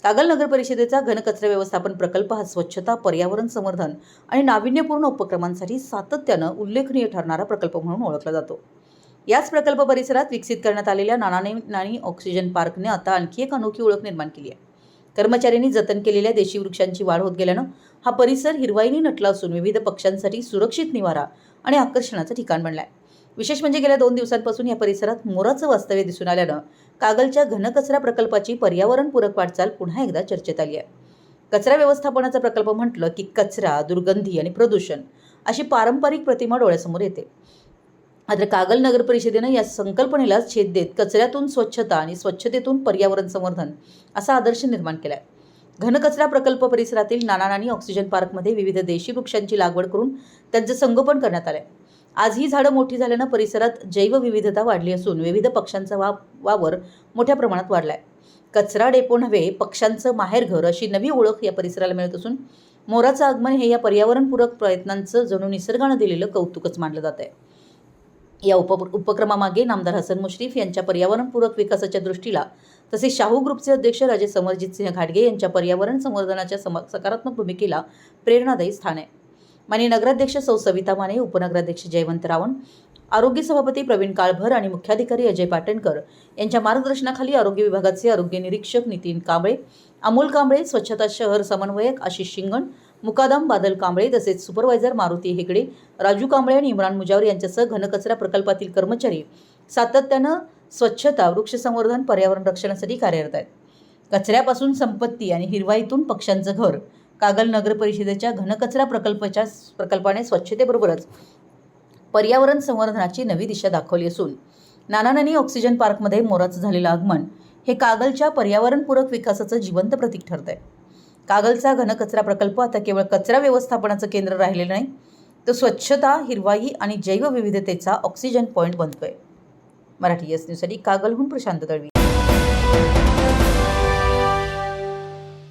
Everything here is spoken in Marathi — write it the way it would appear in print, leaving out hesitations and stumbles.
कागल नगर परिषदेचा घनकचरा व्यवस्थापन प्रकल्प हा स्वच्छता, पर्यावरण संवर्धन आणि नाविन्यपूर्ण उपक्रमांसाठी सातत्यानं उल्लेखनीय ठरणारा प्रकल्प म्हणून ओळखला जातो। याच प्रकल्प परिसरात विकसित करण्यात आलेल्या नानानी ऑक्सिजन पार्कने आता आणखी एक अनोखी ओळख निर्माण केली आहे। कर्मचाऱ्यांनी जतन केलेल्या देशी वृक्षांची वाढ होत गेल्यानं हा परिसर हिरवाईने नटला असून विविध पक्ष्यांसाठी सुरक्षित निवारा आणि आकर्षणाचं ठिकाण बनलाय। विशेष म्हणजे गेल्या 2 दिवसांपासून या परिसरात मोराचं वास्तव्य दिसून आल्यानं कागलच्या घनकचरा प्रकल्पाची पर्यावरणपूरक वाटचाल पुन्हा एकदा चर्चेत आली आहे। कचरा व्यवस्थापनाचा प्रकल्प म्हटलं की कचरा, दुर्गंधी आणि प्रदूषण अशी पारंपरिक प्रतिमा डोळ्यासमोर येते। मात्र कागल नगर परिषदेनं या संकल्पनेला छेद देत कचऱ्यातून स्वच्छता आणि स्वच्छतेतून पर्यावरण संवर्धन असा आदर्श निर्माण केलाय। घनकचरा प्रकल्प परिसरातील नानानी ऑक्सिजन पार्कमध्ये विविध देशी वृक्षांची लागवड करून त्यांचं संगोपन करण्यात आलंय। आज ही झाडं मोठी झाल्यानं परिसरात जैवविविधता वाढली असून विविध पक्ष्यांचा वावर मोठ्या प्रमाणात वाढलाय। कचरा डेपो नव्हे, पक्ष्यांचं माहेरघर अशी नवी ओळख या परिसराला मिळत असून मोराचं आगमन हे या पर्यावरणपूरक प्रयत्नांचं जणू निसर्गानं दिलेलं कौतुकच मानलं जात आहे। या उपक्रमामागे नामदार हसन मुश्रीफ यांच्या पर्यावरणपूरक विकासाच्या दृष्टीला तसेच शाहू ग्रुपचे अध्यक्ष राजे समरजित सिंह घाटगे यांच्या पर्यावरण संवर्धनाच्या सकारात्मक भूमिकेला प्रेरणादायी स्थान आहे। माननीय नगराध्यक्ष सौ सविता माने, उपनगराध्यक्ष जयवंत रावण, आरोग्य सभापती प्रवीण काळभर आणि मुख्याधिकारी अजय पाटणकर यांच्या मार्गदर्शनाखाली आरोग्य विभागाचे आरोग्य निरीक्षक नितीन कांबळे, अमोल कांबळे, स्वच्छता शहर समन्वयक आशिष शिंगण, मुकादम बादल कांबळे तसेच सुपरवायझर मारुती हेगडे, राजू कांबळे आणि इम्रान मुजावर यांच्यासह घनकचरा प्रकल्पातील कर्मचारी सातत्यानं स्वच्छता, वृक्ष संवर्धन, पर्यावरण रक्षणासाठी कार्यरत आहेत। कचऱ्यापासून संपत्ती आणि हिरवाईतून पक्ष्यांचं घर कागल नगर परिषदेच्या घनकचरा प्रकल्पाने स्वच्छतेबरोबरच पर्यावरण संवर्धनाची नवी दिशा दाखवली असून नानानी ऑक्सिजन पार्कमध्ये मोराचं झालेलं आगमन हे कागलच्या पर्यावरणपूरक विकासाचं जिवंत प्रतीक ठरत आहे। कागलचा घनकचरा प्रकल्प आता केवळ कचरा व्यवस्थापनाचं केंद्र राहिलेलं नाही, तर स्वच्छता, हिरवाई आणि जैवविविधतेचा ऑक्सिजन पॉइंट बनतोय। मराठी एस न्यूजसाठी कागलहून प्रशांत दळवी।